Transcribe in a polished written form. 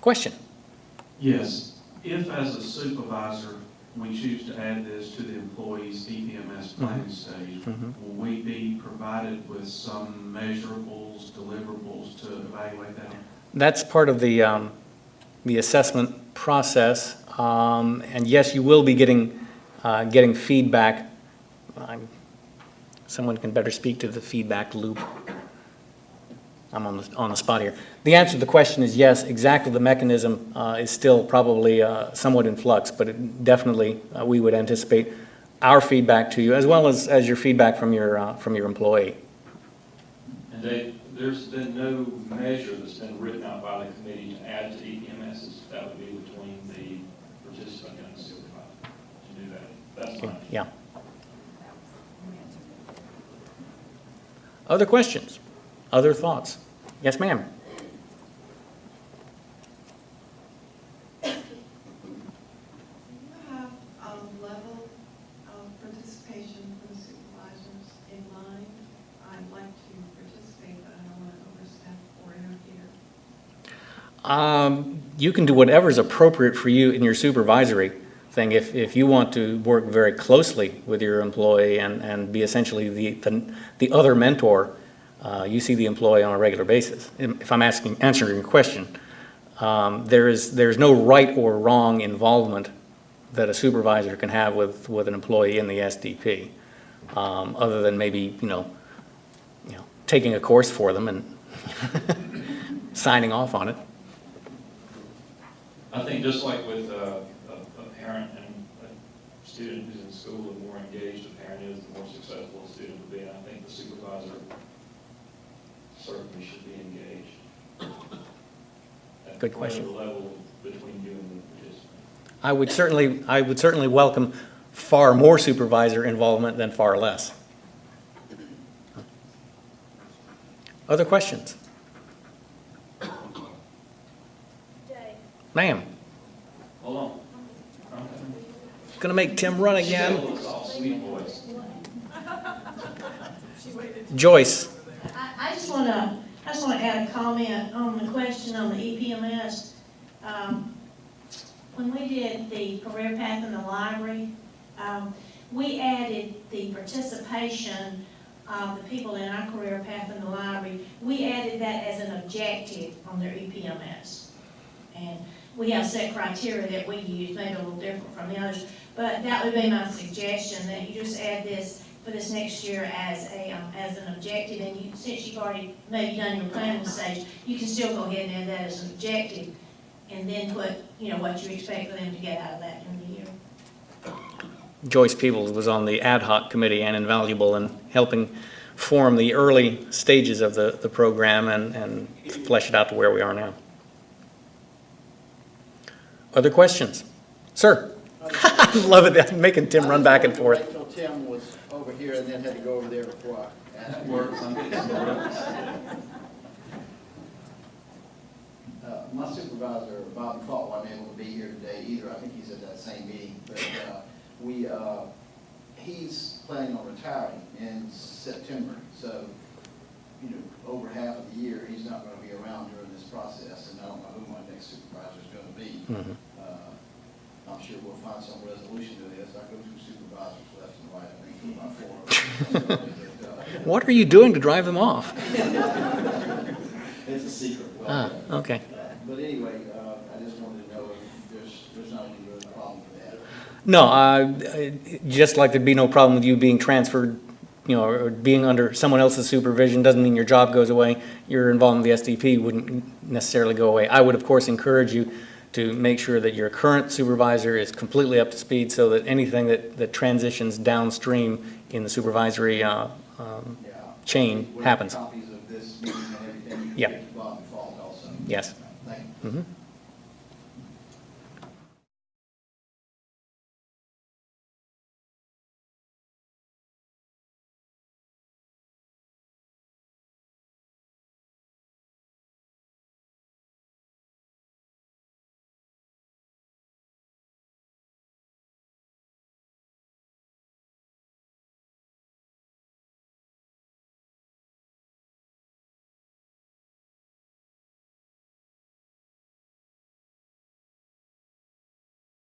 Question? Yes, if as a supervisor, we choose to add this to the employee's EPMS planning stage, will we be provided with some measurables, deliverables to evaluate that? That's part of the assessment process, and yes, you will be getting feedback. Someone can better speak to the feedback loop. I'm on the spot here. The answer to the question is yes. Exactly the mechanism is still probably somewhat in flux, but definitely we would anticipate our feedback to you as well as your feedback from your employee. And there's been no measure that's been written out by the committee to add to EPMSs. That would be between the participant and the supervisor to do that. That's fine. Yeah. Other questions? Other thoughts? Yes, ma'am. Do you have a level of participation for the supervisors in mind? I'd like to participate, but I don't want to overstep or interfere. You can do whatever's appropriate for you in your supervisory thing. If you want to work very closely with your employee and be essentially the other mentor, you see the employee on a regular basis. If I'm answering your question, there's no right or wrong involvement that a supervisor can have with an employee in the SDP, other than maybe taking a course for them and signing off on it. I think just like with a parent and a student who's in school, the more engaged a parent is, the more successful a student will be. And I think the supervisor certainly should be engaged. Good question. At whatever level between you and the participant. I would certainly welcome far more supervisor involvement than far less. Other questions? Jay. Ma'am, Hold on. gonna make Tim run again. Sweet voice. Joyce. I just want to add a comment on the question on the EPMS. When we did the career path in the library, we added the participation of the people in our career path in the library. We added that as an objective on their EPMS. And we have set criteria that we use, maybe a little different from the others. But that would be my suggestion, that you just add this for this next year as an objective, and since you've already maybe done your planning stage, you can still go ahead and add that as an objective, and then put what you expect for them to get out of that during the year. Joyce Peebles was on the ad hoc committee and invaluable in helping form the early stages of the program and flesh it out to where we are now. Other questions? Sir? I love it. I'm making Tim run back and forth. Until Tim was over here and then had to go over there before I asked. That works. I'm getting some work. My supervisor, Bob Fault, wasn't able to be here today either. I think he's at that same meeting. But he's planning on retiring in September. So, over half of the year, he's not going to be around during this process. And I don't know who my next supervisor is going to be. Mm-hmm. I'm sure we'll find some resolution to this. I go through supervisors left and right, I think, about 4 of them. What are you doing to drive them off? It's a secret. Okay. But anyway, I just wanted to know if there's not any real problem with that. No, just like there'd be no problem with you being transferred, or being under someone else's supervision doesn't mean your job goes away. Your involvement with the SDP wouldn't necessarily go away. I would, of course, encourage you to make sure that your current supervisor is completely up to speed so that anything that transitions downstream in the supervisory chain happens. Copies of this meeting and everything. Yeah. Bob Fault also. Yes. Thank you. Mm-hmm.